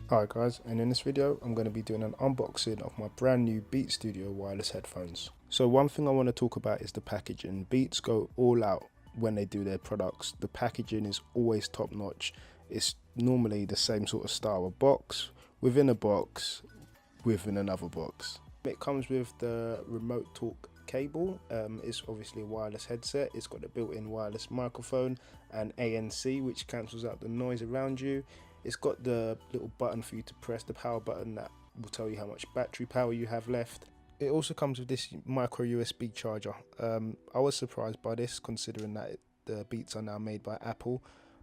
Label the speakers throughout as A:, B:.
A: Alright guys, and in this video I'm going to be doing an unboxing of my brand new Beats Studio wireless headphones. So one thing I want to talk about is the packaging. Beats go all out when they do their products. The packaging is always top notch. It's normally the same sort of style, a box within a box within another box. It comes with the remote talk cable. It's obviously a wireless headset. It's got a built-in wireless microphone and ANC, which cancels out the noise around you. It's got the little button for you to press, the power button that will tell you how much battery power you have left. It also comes with this micro USB charger. I was surprised by this, considering that the Beats are now made by Apple,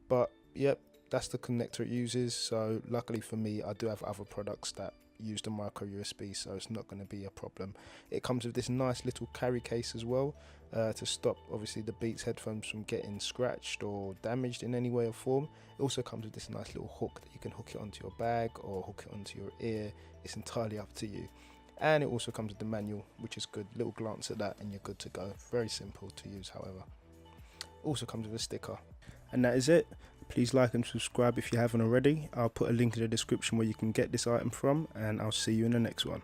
A: but yep, that's the connector it uses. So luckily for me, I do have other products that use the micro USB, so it's not going to be a problem. It comes with this nice little carry case as well, to stop obviously the Beats headphones from getting scratched or damaged in any way or form. It also comes with this nice little hook that you can hook it onto your bag or hook it onto your ear. It's entirely up to you. And it also comes with the manual, which is good. Little glance at that and you're good to go. Very simple to use, however. Also comes with a sticker. And that is it. Please like and subscribe if you haven't already. I'll put a link in the description where you can get this item from, and I'll see you in the next one.